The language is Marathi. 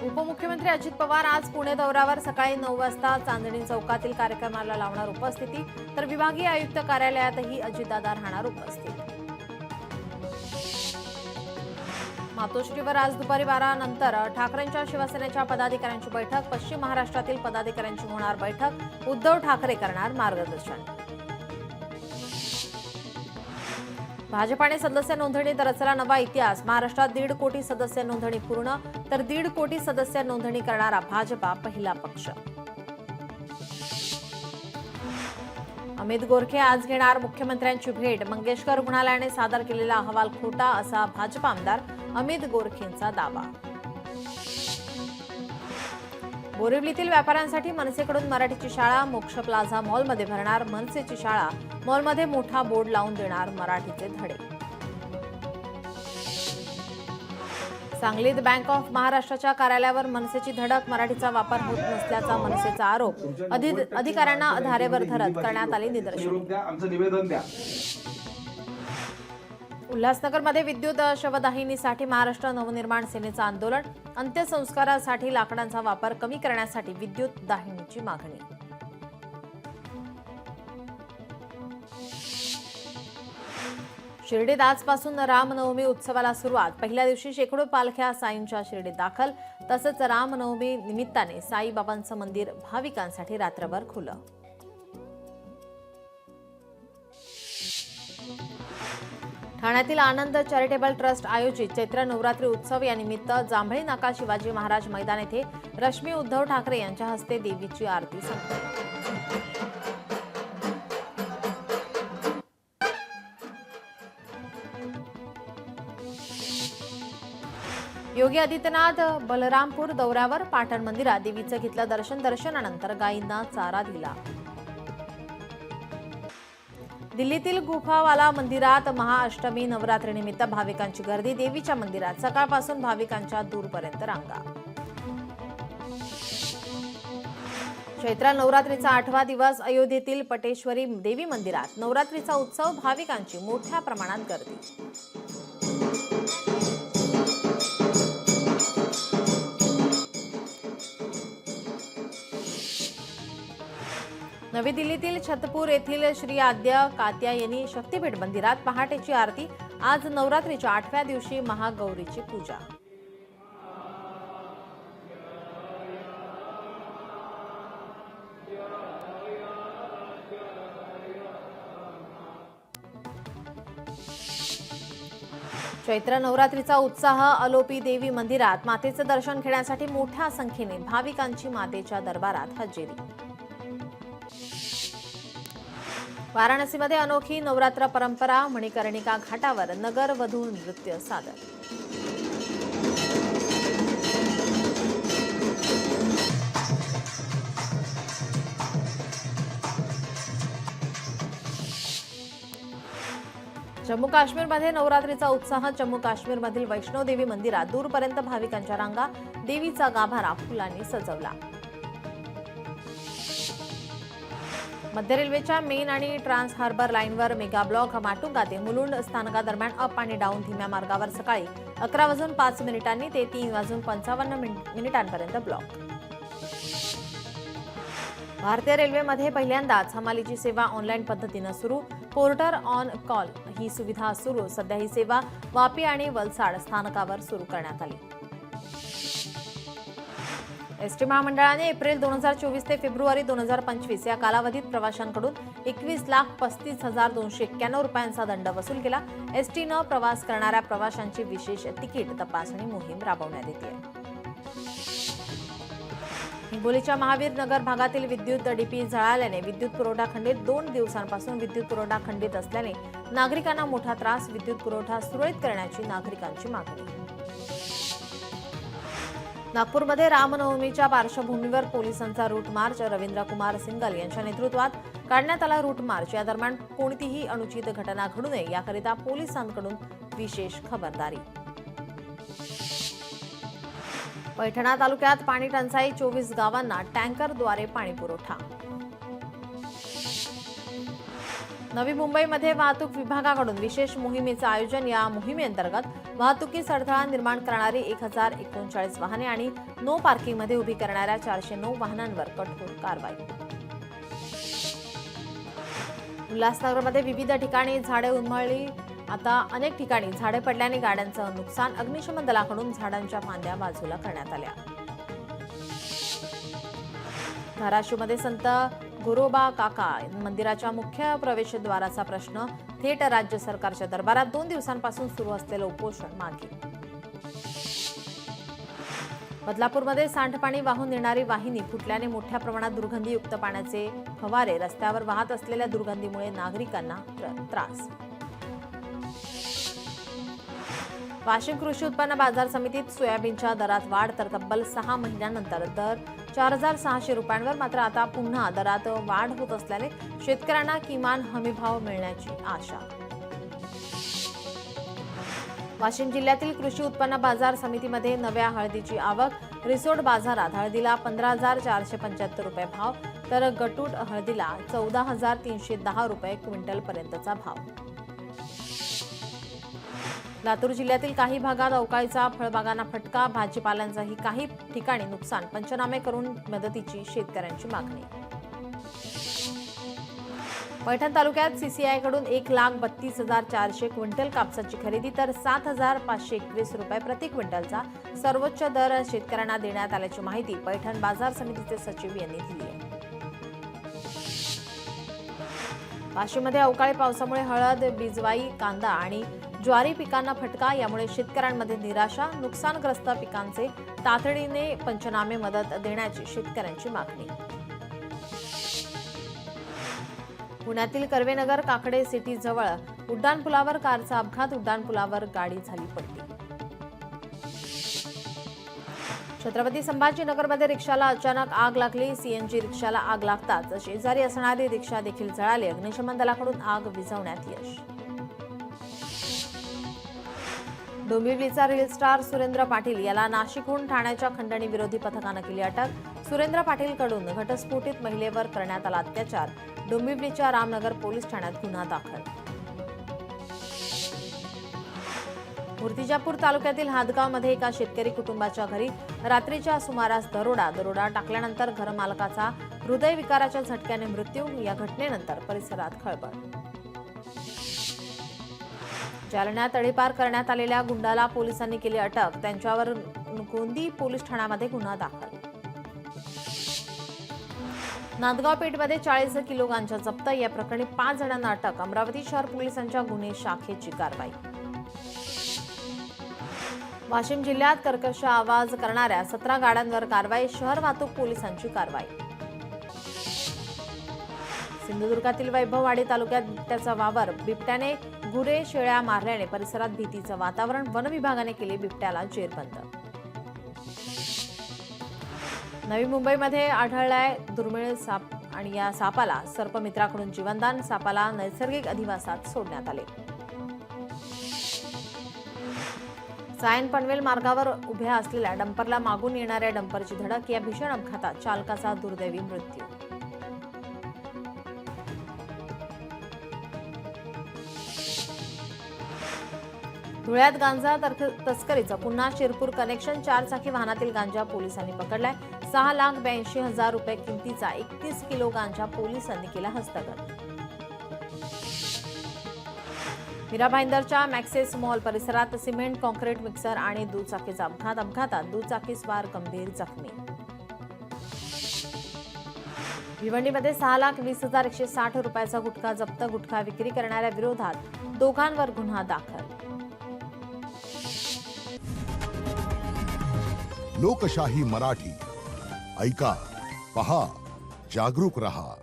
उपमुख्यमंत्री अजित पवार आज पुणे दौऱ्यावर सकाळी 9 वाजता चांदणी चौकातील कार्यक्रमाला लावणार उपस्थिती, तर विभागीय आयुक्त कार्यालयातही अजितदादा राहणार उपस्थित. मातोश्रीवर आज दुपारी 12 नंतर ठाकरेंच्या शिवसेनेच्या पदाधिकाऱ्यांची बैठक. पश्चिम महाराष्ट्रातील पदाधिकाऱ्यांची होणार बैठक. उद्धव ठाकरे करणार मार्गदर्शन. भाजपाने सदस्य नोंदणीत रचला नवा इतिहास. महाराष्ट्रात 1.5 कोटी सदस्य नोंदणी पूर्ण, तर 1.5 कोटी सदस्य नोंदणी करणारा भाजपा पहिला पक्ष. अमित गोरखे आज घेणार मुख्यमंत्र्यांची भेट. मंगेशकर रुग्णालयाने सादर केलेला अहवाल खोटा, असा भाजपा आमदार अमित गोरखेंचा दावा. बोरिवलीतील व्यापाऱ्यांसाठी मनसेकडून मराठीची शाळा. मोक्ष प्लाझा मॉलमध्ये भरणार मनसेची शाळा. मॉलमध्ये मोठा बोर्ड लावून देणार मराठीचे धडे. सांगलीत बँक ऑफ महाराष्ट्राच्या कार्यालयावर मनसेची धडक. मराठीचा वापर होत नसल्याचा मनसेचा आरोप. अधिकाऱ्यांना धारेवर धरत करण्यात आली निदर्शने. उल्हासनगरमध्ये विद्युत शवदाहिनीसाठी महाराष्ट्र नवनिर्माण सेनेचं आंदोलन. अंत्यसंस्कारासाठी लाकडांचा वापर कमी करण्यासाठी विद्युत दाहिनीची मागणी. शिर्डीत आजपासून रामनवमी उत्सवाला सुरुवात. पहिल्या दिवशी शेकडो पालख्या साईंच्या शिर्डीत दाखल. तसंच रामनवमी निमित्ताने साईबाबांचं मंदिर भाविकांसाठी रात्रभर खुलं. ठाण्यातील आनंद चॅरिटेबल ट्रस्ट आयोजित चैत्र नवरात्री उत्सव या निमित्त जांभळी नाका शिवाजी महाराज मैदान येथे रश्मी उद्धव ठाकरे यांच्या हस्ते देवीची आरती संपली. योगी आदित्यनाथ बलरामपूर दौऱ्यावर. पाटण मंदिरात देवीचं घेतलं दर्शन. दर्शनानंतर गायींना चारा दिला. दिल्लीतील गुफावाला मंदिरात महाअष्टमी नवरात्रीनिमित्त भाविकांची गर्दी. देवीच्या मंदिरात सकाळपासून भाविकांच्या दूरपर्यंत रांगा. चैत्र नवरात्रीचा 8वा दिवस. अयोध्येतील पटेश्वरी देवी मंदिरात नवरात्रीचा उत्सव. भाविकांची मोठ्या प्रमाणात गर्दी. नवी दिल्लीतील छतपूर येथील श्री आद्य कात्यायनी शक्तीपीठ मंदिरात पहाटेची आरती. आज नवरात्रीच्या 8व्या दिवशी महागौरीची पूजा. चैत्र नवरात्रीचा उत्साह. अलोपी देवी मंदिरात मातेचं दर्शन घेण्यासाठी मोठ्या संख्येने भाविकांची मातेच्या दरबारात हजेरी. वाराणसीमध्ये अनोखी नवरात्र परंपरा. मणिकर्णिका घाटावर नगर वधू नृत्य सादर. जम्मू काश्मीरमध्ये नवरात्रीचा उत्साह. जम्मू काश्मीरमधील वैष्णोदेवी मंदिरात दूरपर्यंत भाविकांच्या रांगा. देवीचा गाभारा फुलांनी सजवला. मध्य रेल्वेच्या मेन आणि ट्रान्स हार्बर लाईनवर मेगा ब्लॉक. माटुंगा ते मुलुंड स्थानकादरम्यान अप आणि डाऊन धीम्या मार्गावर सकाळी 11:05 ते 3:55 ब्लॉक. भारतीय रेल्वेमध्ये पहिल्यांदाच हमालीची सेवा ऑनलाईन पद्धतीनं सुरू. पोर्टर ऑन कॉल ही सुविधा सुरू. सध्या ही सेवा वापी आणि वलसाड स्थानकावर सुरू करण्यात आली. एसटी महामंडळाने एप्रिल 2024 ते फेब्रुवारी 2025 या कालावधीत प्रवाशांकडून 21,35,291 रुपयांचा दंड वसूल केला. एसटीनं प्रवास करणाऱ्या प्रवाशांची विशेष तिकीट तपासणी मोहीम राबवण्यात येते. हिंगोलीच्या महावीर नगर भागातील विद्युत डीपी जळाल्याने विद्युत पुरवठा खंडित. 2 दिवसांपासून विद्युत पुरवठा खंडित असल्याने नागरिकांना मोठा त्रास. विद्युत पुरवठा सुरळीत करण्याची नागरिकांची मागणी. नागपूरमध्ये रामनवमीच्या पार्श्वभूमीवर पोलिसांचा रूट मार्च. रवींद्र कुमार सिंगल यांच्या नेतृत्वात काढण्यात आला रूट मार्च. या दरम्यान कोणतीही अनुचित घटना घडू नये याकरिता पोलिसांकडून विशेष खबरदारी. पैठणा तालुक्यात पाणी टंचाई. 24 गावांना टँकरद्वारे पाणी पुरवठा. नवी मुंबईमध्ये वाहतूक विभागाकडून विशेष मोहिमेचं आयोजन. या मोहिमेअंतर्गत वाहतुकीस अडथळा निर्माण करणारी 1039 वाहने आणि नो पार्किंगमध्ये उभी करणाऱ्या 409 वाहनांवर कठोर कारवाई. उल्हासनगरमध्ये विविध ठिकाणी झाडे उन्मळली. आता अनेक ठिकाणी झाडे पडल्याने गाड्यांचं नुकसान. अग्निशमन दलाकडून झाडांच्या फांद्या बाजूला करण्यात आल्या. धाराशिवमध्ये संत गोरोबा काका मंदिराच्या मुख्य प्रवेशद्वाराचा प्रश्न थेट राज्य सरकारच्या दरबारात. 2 दिवसांपासून सुरू असलेलं उपोषण मागे. बदलापूरमध्ये सांडपाणी वाहून नेणारी वाहिनी फुटल्याने मोठ्या प्रमाणात दुर्गंधीयुक्त पाण्याचे फवारे रस्त्यावर वाहत असलेल्या दुर्गंधीमुळे नागरिकांना त्रास. वाशिम कृषी उत्पन्न बाजार समितीत सोयाबीनच्या दरात वाढ. तर तब्बल 6 महिन्यानंतर दर 4,600 रुपयांवर. मात्र आता पुन्हा दरात वाढ होत असल्याने शेतकऱ्यांना किमान हमीभाव मिळण्याची आशा. वाशिम जिल्ह्यातील कृषी उत्पन्न बाजार समितीमध्ये नव्या हळदीची आवक. रिसोड बाजारात हळदीला 15,475 रुपये भाव, तर गटूट हळदीला 14,310 रुपये क्विंटलपर्यंतचा भाव. लातूर जिल्ह्यातील काही भागात अवकाळीचा फळबागांना फटका. भाजीपाल्यांचंही काही ठिकाणी नुकसान. पंचनामे करून मदतीची शेतकऱ्यांची मागणी. पैठण तालुक्यात सीसीआयकडून 1,32,400 क्विंटल कापसाची खरेदी, तर 7,521 रुपये प्रति क्विंटलचा सर्वोच्च दर शेतकऱ्यांना देण्यात आल्याची माहिती पैठण बाजार समितीचे सचिव यांनी दिली आहे. वाशिममध्ये अवकाळी पावसामुळे हळद, बिजवाई, कांदा आणि ज्वारी पिकांना फटका. यामुळे शेतकऱ्यांमध्ये निराशा. नुकसानग्रस्त पिकांचे तातडीने पंचनामे मदत देण्याची शेतकऱ्यांची मागणी. पुण्यातील कर्वेनगर काकडे सिटी जवळ उड्डाणपुलावर कारचा अपघात. उड्डाणपुलावर गाडी झाली पलटी. छत्रपती संभाजीनगरमध्ये रिक्षाला अचानक आग लागली. सीएनजी रिक्षाला आग लागताच शेजारी असणारी रिक्षा देखील जळाली. अग्निशमन दलाकडून आग विझवण्यात यश. डोंबिवलीचा रील स्टार सुरेंद्र पाटील याला नाशिकहून ठाण्याच्या खंडणी विरोधी पथकानं केली अटक. सुरेंद्र पाटीलकडून घटस्फोटित महिलेवर करण्यात आला अत्याचार. डोंबिवलीच्या रामनगर पोलीस ठाण्यात गुन्हा दाखल. मूर्तिजापूर तालुक्यातील हादगावमध्ये एका शेतकरी कुटुंबाच्या घरी रात्रीच्या सुमारास दरोडा टाकल्यानंतर घरमालकाचा हृदयविकाराच्या झटक्याने मृत्यू. या घटनेनंतर परिसरात खळबळ. जालन्यात तडीपार करण्यात आलेल्या गुंडाला पोलिसांनी केली अटक. त्यांच्यावर गोंदी पोलीस ठाण्यामध्ये गुन्हा दाखल. नांदगाव पेठमध्ये 40 किलो गांजा जप्त. या प्रकरणी 5 जणांना अटक. अमरावती शहर पोलिसांच्या गुन्हे शाखेची कारवाई. वाशिम जिल्ह्यात कर्कश आवाज करणाऱ्या 17 गाड्यांवर कारवाई. शहर वाहतूक पोलिसांची कारवाई. सिंधुदुर्गातील वैभववाडी तालुक्यात बिबट्याचा वावर. बिबट्याने गुरे शेळ्या मारल्याने परिसरात भीतीचं वातावरण. वन विभागाने केली बिबट्याला जेरबंद. नवी मुंबईमध्ये आढळलाय दुर्मिळ साप आणि या सापाला सर्पमित्राकडून जीवनदान. सापाला नैसर्गिक अधिवासात सोडण्यात आले. सायन पनवेल मार्गावर उभ्या असलेल्या डंपरला मागून येणाऱ्या डंपरची धडक. या भीषण अपघातात चालकाचा दुर्दैवी मृत्यू. धुळ्यात गांजा तस्करीचं पुन्हा शिरपूर कनेक्शन. 4 चाकी वाहनातील गांजा पोलिसांनी पकडलाय. 6,82,000 रुपये किमतीचा 31 किलो गांजा पोलिसांनी केला हस्तगत. मीरा भाईंदरच्या मॅक्सेस मॉल परिसरात सिमेंट कॉन्क्रीट मिक्सर आणि दुचाकीचा अपघात. अपघातात दुचाकीस्वार गंभीर जखमी. भिवंडीमध्ये 6,20,160 रुपयाचा गुटखा जप्त. गुटखा विक्री करणाऱ्या विरोधात दोघांवर गुन्हा दाखल. लोकशाही मराठी ऐका, पहा, जागरूक रहा.